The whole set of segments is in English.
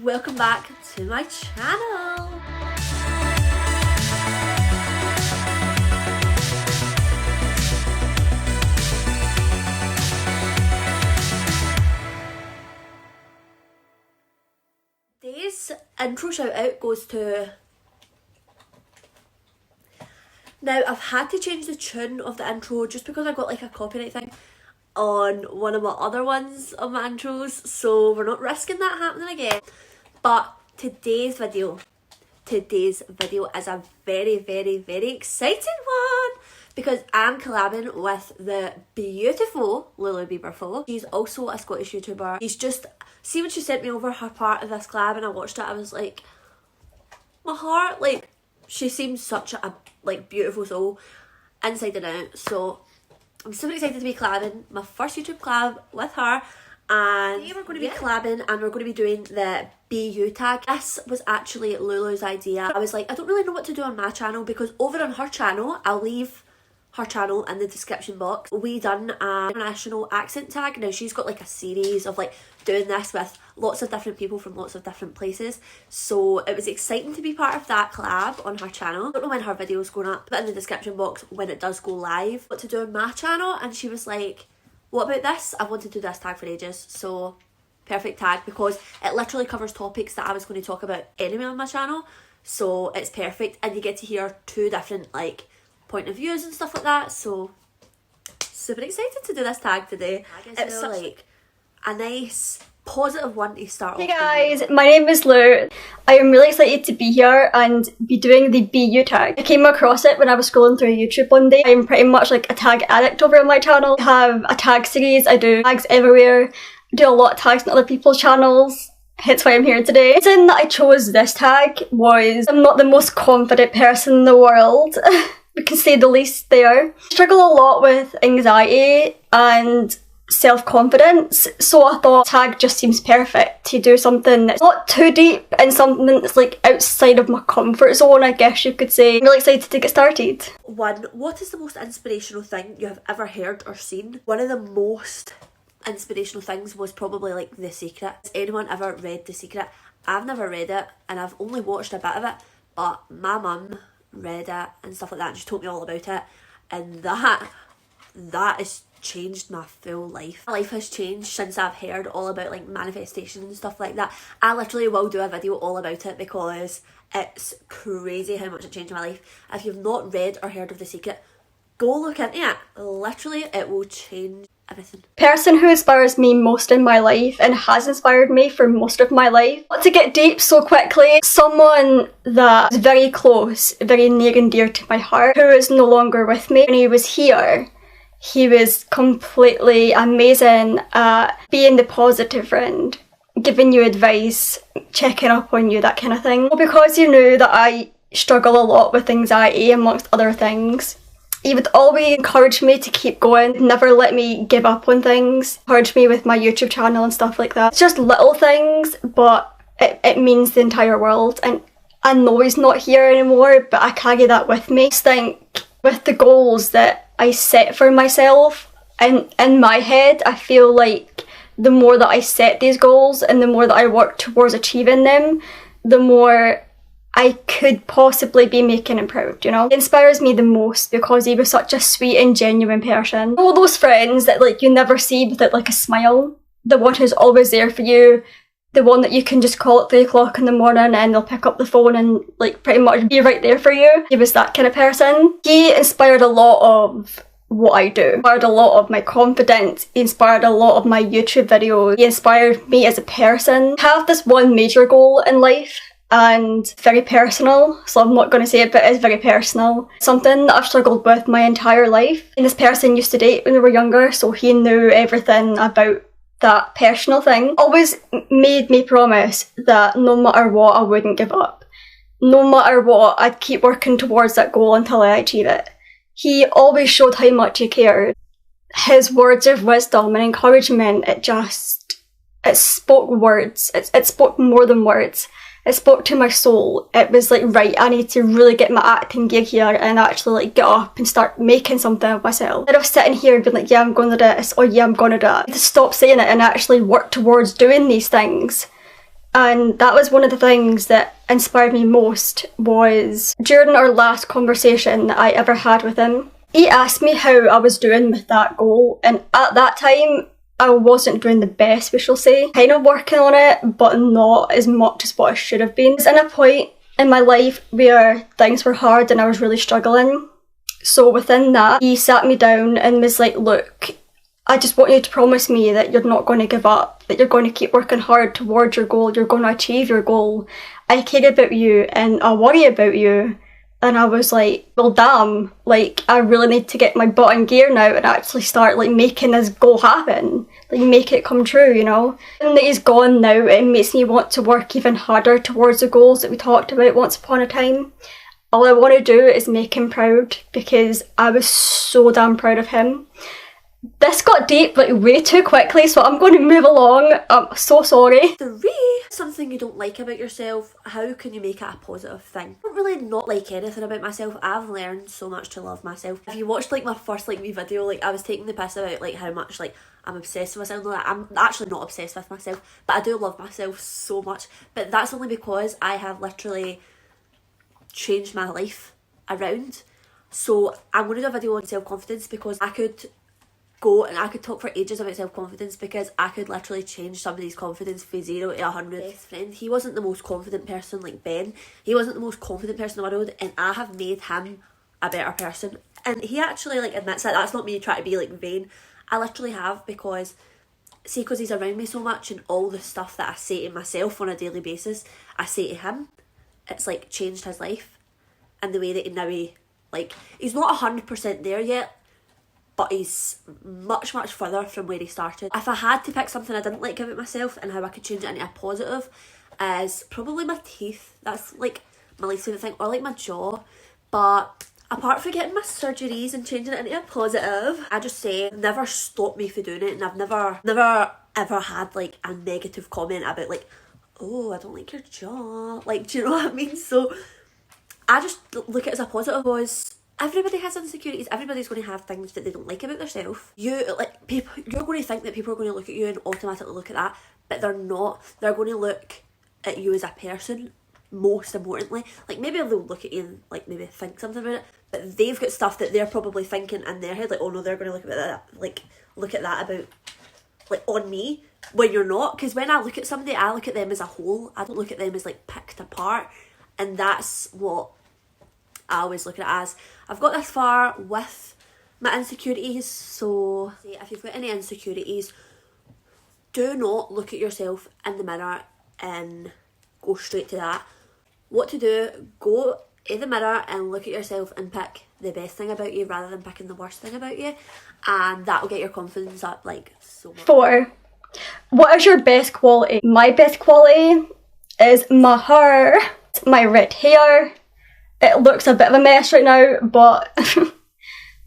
Welcome back to my channel. Today's intro shout out goes to... Now, I've had to change the tune of the intro just because I got like a copyright thing on one of my other ones of my intros, so we're not risking that happening again. But today's video is a very, very, very exciting one because I'm collabing with the beautiful Louloubieberful. She's also a Scottish YouTuber. She's just, see when she sent me over her part of this collab and I watched it, I was like, my heart, like, she seems such a like beautiful soul inside and out. So I'm super excited to be collabing my first YouTube collab with her, and today we're going to be collabing and we're going to be doing the BU tag. This was actually Lulu's idea. I was like, I don't really know what to do on my channel because over on her channel, I'll leave her channel in the description box, we done an international accent tag. Now she's got like a series of like doing this with lots of different people from lots of different places, so it was exciting to be part of that collab on her channel. I don't know when her video's going up, but in the description box when it does go live what to do on my channel. And she was like, what about this? I've wanted to do this tag for ages, so perfect tag because it literally covers topics that I was going to talk about anyway on my channel, so it's perfect and you get to hear two different like point of views and stuff like that. So super excited to do this tag today. It's like a nice positive one to start off. Hey guys, my name is Lou. I am really excited to be here and be doing the BU tag. I came across it when I was scrolling through YouTube one day. I'm pretty much like a tag addict over on my channel. I have a tag series, I do tags everywhere. I do a lot of tags on other people's channels. Hence why I'm here today. The reason that I chose this tag was I'm not the most confident person in the world. We can say the least there. I struggle a lot with anxiety and self-confidence, so I thought tag just seems perfect to do something that's not too deep and something that's like outside of my comfort zone, I guess you could say. I'm really excited to get started. One, what is the most inspirational thing you have ever heard or seen? One of the most inspirational things was probably like The Secret. Has anyone ever read The Secret? I've never read it and I've only watched a bit of it, but my mum read it and stuff like that and she told me all about it, and that has changed my full life. My life has changed since I've heard all about like manifestation and stuff like that. I literally will do a video all about it because it's crazy how much it changed my life. If you've not read or heard of The Secret, go look into it. Literally it will change everything. Person who inspires me most in my life and has inspired me for most of my life. Not to get deep so quickly, someone that is very close, very near and dear to my heart, who is no longer with me. When he was here, he was completely amazing at being the positive friend, giving you advice, checking up on you, that kind of thing. Because he knew that I struggle a lot with anxiety amongst other things, he would always encourage me to keep going, never let me give up on things, encourage me with my YouTube channel and stuff like that. It's just little things, but it means the entire world. And I know he's not here anymore, but I carry that with me. I just think with the goals that I set for myself and in my head, I feel like the more that I set these goals and the more that I work towards achieving them, the more I could possibly be making him proud, you know? He inspires me the most because he was such a sweet and genuine person. All those friends that like you never see without like a smile, the one who's always there for you, the one that you can just call at 3 o'clock in the morning and they'll pick up the phone and like pretty much be right there for you. He was that kind of person. He inspired a lot of what I do. He inspired a lot of my confidence. He inspired a lot of my YouTube videos. He inspired me as a person. I have this one major goal in life, and it's very personal, so I'm not going to say it, but it's very personal. Something that I've struggled with my entire life. And this person used to date when we were younger, so he knew everything about that personal thing. Always made me promise that no matter what, I wouldn't give up. No matter what, I'd keep working towards that goal until I achieve it. He always showed how much he cared. His words of wisdom and encouragement, it spoke words. It spoke more than words. It spoke to my soul. It was like, right, I need to really get my acting gear here and actually like get up and start making something of myself. Instead of sitting here and being like, yeah, I'm going to do this, or yeah, I'm going to do that. To stop saying it and actually work towards doing these things And that was one of the things that inspired me most, was during our last conversation that I ever had with him. He asked me how I was doing with that goal, and at that time I wasn't doing the best, we shall say. Kind of working on it, but not as much as what I should have been. I was in a point in my life where things were hard and I was really struggling. So within that, he sat me down and was like, look, I just want you to promise me that you're not going to give up, that you're going to keep working hard towards your goal, you're going to achieve your goal. I care about you and I worry about you. And I was like, well damn, like I really need to get my butt in gear now and actually start like making this goal happen. Like make it come true, you know? And that he's gone now, it makes me want to work even harder towards the goals that we talked about once upon a time. All I want to do is make him proud, because I was so damn proud of him. This got deep like way too quickly, so I'm going to move along. I'm so sorry. 3. Something you don't like about yourself, how can you make it a positive thing? I don't really not like anything about myself. I've learned so much to love myself. If you watched like my first like wee video, like I was taking the piss about like how much like I'm obsessed with myself. Like, I'm actually not obsessed with myself, but I do love myself so much. But that's only because I have literally changed my life around. So I'm going to do a video on self-confidence, because I could go and I could talk for ages about self-confidence, because I could literally change somebody's confidence from 0 to 100. Best friend, he wasn't the most confident person like Ben. He wasn't the most confident person in the world, and I have made him a better person. And he actually like admits that. That's not me trying to be like vain. I literally have, because see, because he's around me so much, and all the stuff that I say to myself on a daily basis, I say to him, it's like changed his life. And the way that he's not 100% there yet, but he's much further from where he started. If I had to pick something I didn't like about myself and how I could change it into a positive, is probably my teeth. That's like my least favourite thing, or like my jaw. But apart from getting my surgeries and changing it into a positive, I just say never stopped me from doing it, and I've never ever had like a negative comment about like, oh, I don't like your jaw. Like, do you know what I mean? So I just look at it as a positive, because everybody has insecurities. Everybody's going to have things that they don't like about themselves. You're going to think that people are going to look at you and automatically look at that, but they're not. They're going to look at you as a person, most importantly. Like, maybe they'll look at you and like maybe think something about it, but they've got stuff that they're probably thinking in their head, like, oh no, they're going to look at that, like look at that about like on me, when you're not. Because when I look at somebody, I look at them as a whole. I don't look at them as like picked apart, and that's what I always look at it as. I've got this far with my insecurities, so if you've got any insecurities, do not look at yourself in the mirror and go straight to that. What to do, go in the mirror and look at yourself and pick the best thing about you rather than picking the worst thing about you, and that will get your confidence up like so much. 4. What is your best quality? My best quality is my hair, my red hair. It looks a bit of a mess right now, but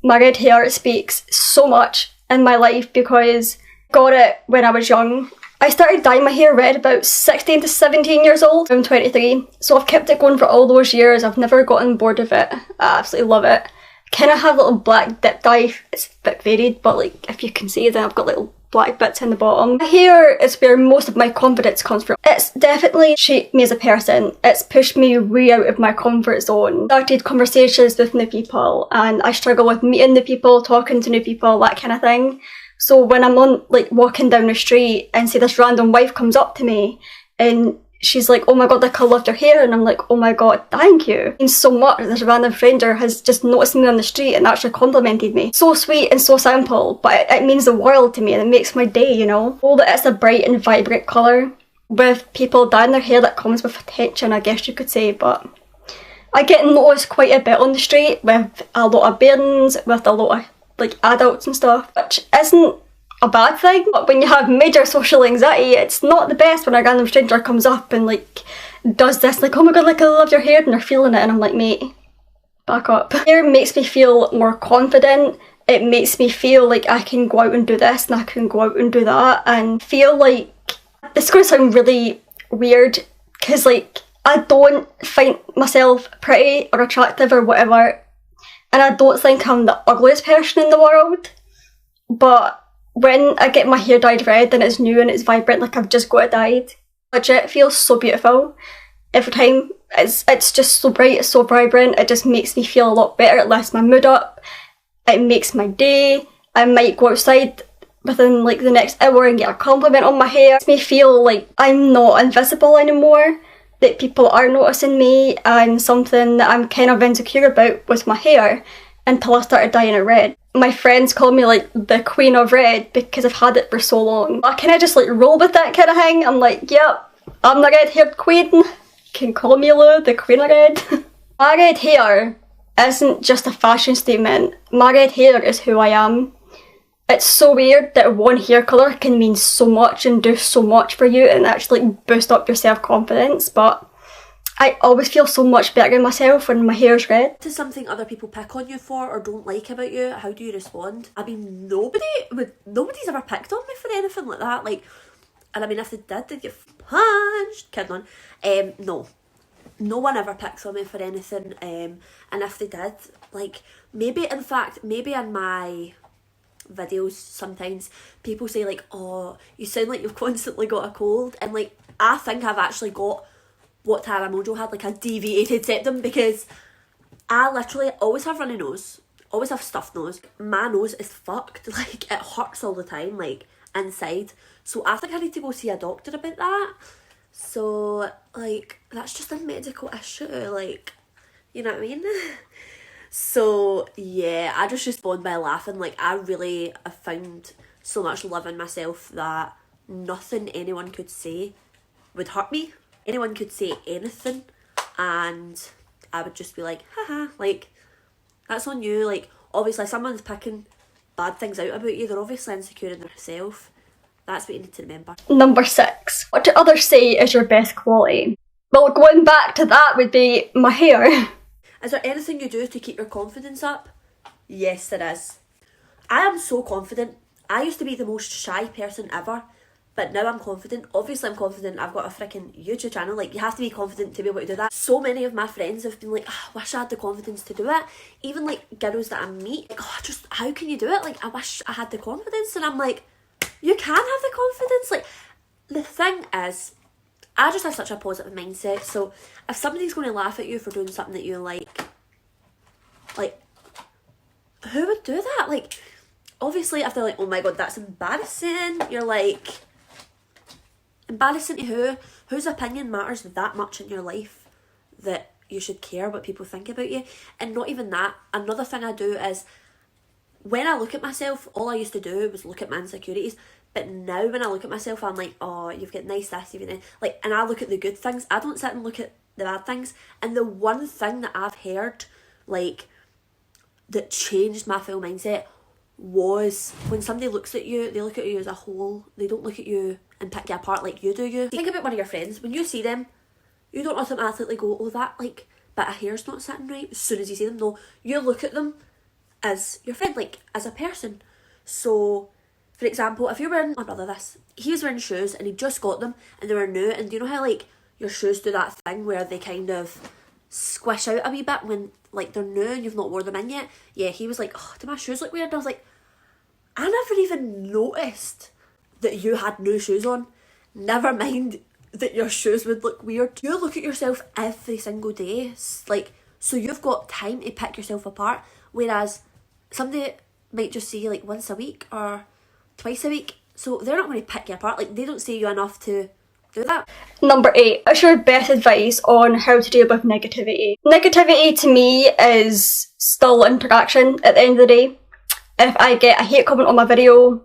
my red hair speaks so much in my life, because I got it when I was young. I started dyeing my hair red about 16 to 17 years old. I'm 23, so I've kept it going for all those years. I've never gotten bored of it. I absolutely love it. Kind of have little black dip dye. It's a bit varied, but like if you can see, then I've got little black bits in the bottom. My hair is where most of my confidence comes from. It's definitely shaped me as a person. It's pushed me way out of my comfort zone. Started conversations with new people, and I struggle with meeting new people, talking to new people, that kind of thing. So when I'm on like walking down the street and say this random wife comes up to me and she's like, oh my god, like I loved your hair, and I'm like, oh my god, thank you. It means so much. This random stranger has just noticed me on the street and actually complimented me. So sweet and so simple, but it means the world to me, and it makes my day, you know. Oh, that it's a bright and vibrant colour. With people dyeing their hair, that comes with attention, I guess you could say, but I get noticed quite a bit on the street with a lot of bairns, with a lot of like adults and stuff, which isn't a bad thing. But when you have major social anxiety, it's not the best when a random stranger comes up and like does this, like, oh my god, like I love your hair, and they're feeling it, and I'm like, mate, back up. Hair makes me feel more confident. It makes me feel like I can go out and do this and I can go out and do that, and feel like, it's going to sound really weird, because like I don't find myself pretty or attractive or whatever, and I don't think I'm the ugliest person in the world, but when I get my hair dyed red and it's new and it's vibrant, like I've just got it dyed, Legit feels so beautiful every time. It's just so bright, it's so vibrant, it just makes me feel a lot better, it lifts my mood up, it makes my day. I might go outside within like the next hour and get a compliment on my hair. It makes me feel like I'm not invisible anymore, that people are noticing me, and something that I'm kind of insecure about with my hair until I started dyeing it red. My friends call me like the queen of red because I've had it for so long. I kind of just like roll with that kind of thing. I'm like, yep, I'm the red-haired queen. You can call me Lou, the queen of red. My red hair isn't just a fashion statement. My red hair is who I am. It's so weird that one hair colour can mean so much and do so much for you and actually like, boost up your self-confidence, but I always feel so much better in myself when my hair's red. To something other people pick on you for or don't like about you, how do you respond? I mean, nobody's ever picked on me for anything like that. Like, and I mean, if they did, they'd get punched. Kidding on. No one ever picks on me for anything. And if they did, like, maybe in my videos sometimes people say like, oh, you sound like you've constantly got a cold, and like I think I've actually got what Tara Mojo had, like a deviated septum, because I literally always have runny nose, always have stuffed nose. My nose is fucked, like it hurts all the time, like inside, so I think I need to go see a doctor about that. So like that's just a medical issue, like, you know what I mean? So yeah, I just respond by laughing. Like I found so much love in myself that nothing anyone could say would hurt me. Anyone could say anything and I would just be like, haha, like that's on you. Like obviously someone's picking bad things out about you, they're obviously insecure in themselves. That's what you need to remember. Number 6. What do others say is your best quality? Well, going back to that would be my hair. Is there anything you do to keep your confidence up? Yes, there is. I am so confident. I used to be the most shy person ever, but now I'm confident. Obviously I'm confident. I've got a freaking YouTube channel. Like, you have to be confident to be able to do that. So many of my friends have been like, oh, I wish I had the confidence to do it. Even like girls that I meet, like, oh, just how can you do it? Like, I wish I had the confidence. And I'm like, you can have the confidence. Like, the thing is, I just have such a positive mindset, so if somebody's going to laugh at you for doing something that you like, who would do that? Like, obviously if they're like, oh my god, that's embarrassing, you're like, embarrassing to who? Whose opinion matters that much in your life that you should care what people think about you? And not even that, another thing I do is, when I look at myself, all I used to do was look at my insecurities. But now when I look at myself, I'm like, oh, you've got nice this, you've got nice, like, and I look at the good things. I don't sit and look at the bad things. And the one thing that I've heard, like, that changed my full mindset was when somebody looks at you, they look at you as a whole. They don't look at you and pick you apart like you do you. Think about one of your friends. When you see them, you don't automatically go, oh, that, like, bit of hair's not sitting right as soon as you see them. No, you look at them as your friend, like, as a person. So, for example, if you're wearing, my brother this, he was wearing shoes and he just got them and they were new, and do you know how like your shoes do that thing where they kind of squish out a wee bit when like they're new and you've not worn them in yet? Yeah, he was like, oh, do my shoes look weird? And I was like, I never even noticed that you had new shoes on. Never mind that your shoes would look weird. You look at yourself every single day, like, so you've got time to pick yourself apart, whereas somebody might just see you like once a week or twice a week, so they're not going to pick you apart. Like, they don't see you enough to do that. Number 8. What's your best advice on how to deal with negativity? Negativity to me is still interaction at the end of the day. If I get a hate comment on my video,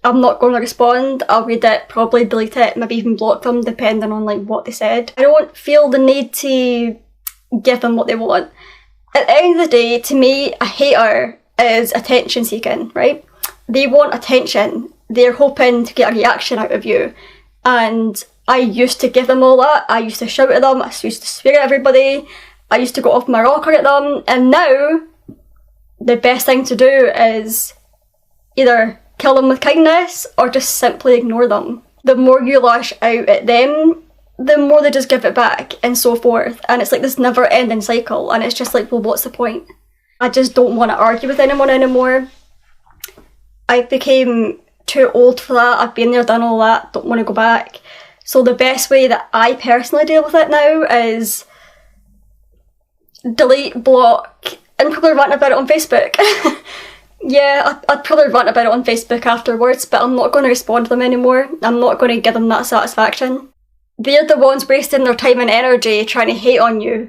I'm not going to respond. I'll read it, probably delete it, maybe even block them depending on like what they said. I don't feel the need to give them what they want. At the end of the day, to me, a hater is attention seeking, right? They want attention. They're hoping to get a reaction out of you. And I used to give them all that. I used to shout at them. I used to swear at everybody. I used to go off my rocker at them. And now, the best thing to do is either kill them with kindness or just simply ignore them. The more you lash out at them, the more they just give it back, and so forth. And it's like this never-ending cycle. And it's just like, well, what's the point? I just don't want to argue with anyone anymore. I became too old for that. I've been there, done all that, don't want to go back. So the best way that I personally deal with it now is delete, block, and probably rant about it on Facebook. Yeah, I'd probably rant about it on Facebook afterwards, but I'm not going to respond to them anymore. I'm not going to give them that satisfaction. They're the ones wasting their time and energy trying to hate on you.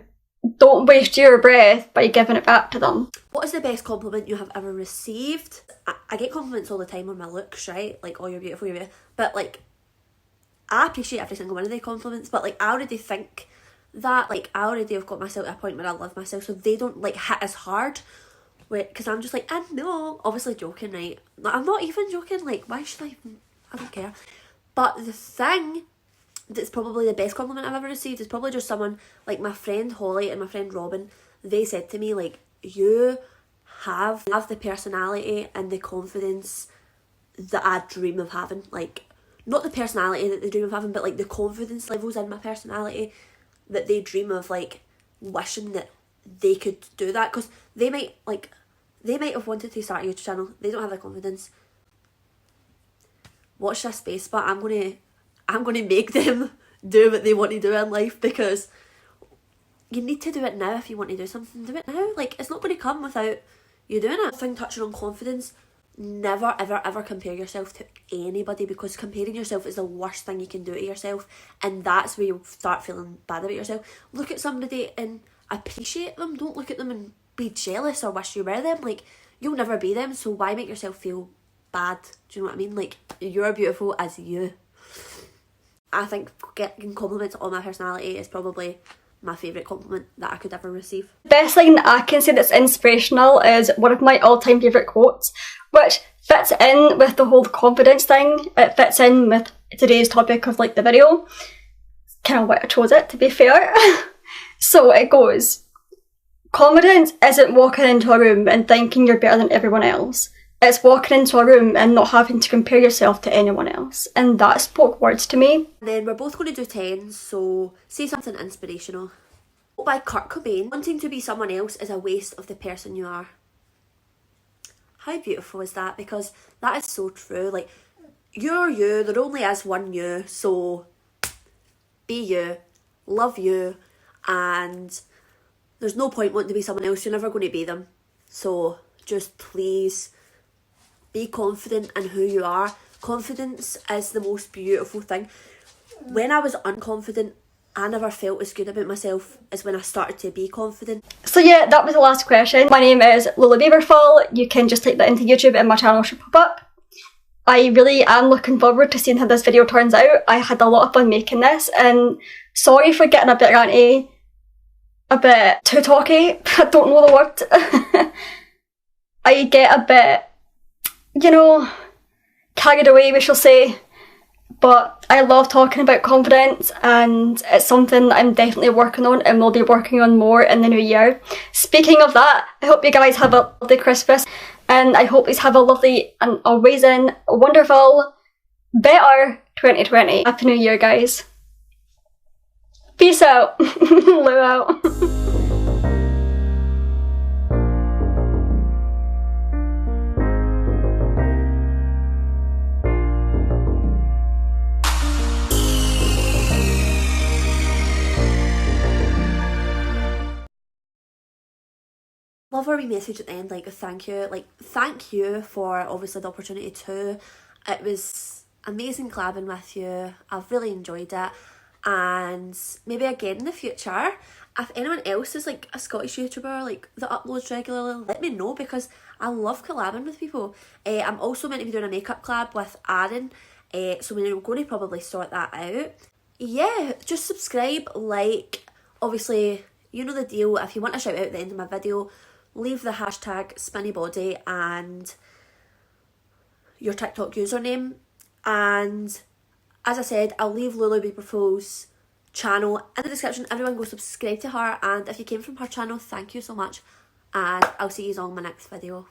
Don't waste your breath by giving it back to them. What is the best compliment you have ever received? I get compliments all the time on my looks, right? Like, oh, you're beautiful, you're beautiful. But, like, I appreciate every single one of the compliments, but, like, I already think that, like, I already have got myself to a point where I love myself, so they don't, like, hit as hard. Because I'm just like, I know, obviously joking, right? I'm not even joking, like, why should I even, I don't care. But the thing that's probably the best compliment I've ever received is probably just someone, like my friend Holly and my friend Robin, they said to me, like, you have the personality and the confidence that I dream of having. Like, not the personality that they dream of having, but, like, the confidence levels in my personality that they dream of, like, wishing that they could do that. Because they might have wanted to start a YouTube channel, they don't have the confidence. Watch this space, but I'm gonna make them do what they want to do in life, because you need to do it now. If you want to do something, do it now. Like, it's not going to come without you doing it. Thing touching on confidence, never ever ever compare yourself to anybody, because comparing yourself is the worst thing you can do to yourself, and that's where you'll start feeling bad about yourself. Look at somebody and appreciate them. Don't look at them and be jealous or wish you were them. Like, you'll never be them, so why make yourself feel bad? Do you know what I mean? Like, you're beautiful as you. I think getting compliments on my personality is probably my favourite compliment that I could ever receive. The best line that I can say that's inspirational is one of my all-time favourite quotes, which fits in with the whole confidence thing. It fits in with today's topic of, like, the video. Kind of why I chose it, to be fair. So it goes, confidence isn't walking into a room and thinking you're better than everyone else. It's walking into a room and not having to compare yourself to anyone else. And that spoke words to me. Then we're both going to do 10, so say something inspirational. By Kurt Cobain, wanting to be someone else is a waste of the person you are. How beautiful is that? Because that is so true. Like, you're you, there only is one you, so be you, love you, and there's no point wanting to be someone else. You're never going to be them. So just please be confident in who you are. Confidence is the most beautiful thing. When I was unconfident, I never felt as good about myself as when I started to be confident. So yeah, that was the last question. My name is Louloubieberful. You can just type that into YouTube and my channel should pop up. I really am looking forward to seeing how this video turns out. I had a lot of fun making this, and sorry for getting a bit ranty, a bit too talky. I don't know the word. I get a bit, you know, carried away, we shall say, but I love talking about confidence, and it's something that I'm definitely working on and will be working on more in the new year. Speaking of that, I hope you guys have a lovely Christmas, and I hope you have a lovely and amazing, wonderful, better 2020. Happy New Year, guys. Peace out. Lou out. Love our wee message at the end, like a thank you. Like, thank you for obviously the opportunity too. It was amazing collabing with you. I've really enjoyed it. And maybe again in the future, if anyone else is like a Scottish YouTuber like that uploads regularly, let me know, because I love collabing with people. I'm also meant to be doing a makeup collab with Aaron, so we're going to probably sort that out. Yeah, just subscribe, like, obviously, you know the deal. If you want a shout out at the end of my video, leave the hashtag spinnybody and your TikTok username. And as I said, I'll leave Louloubieberful's channel in the description. Everyone go subscribe to her, and if you came from her channel, thank you so much, and I'll see you all in my next video.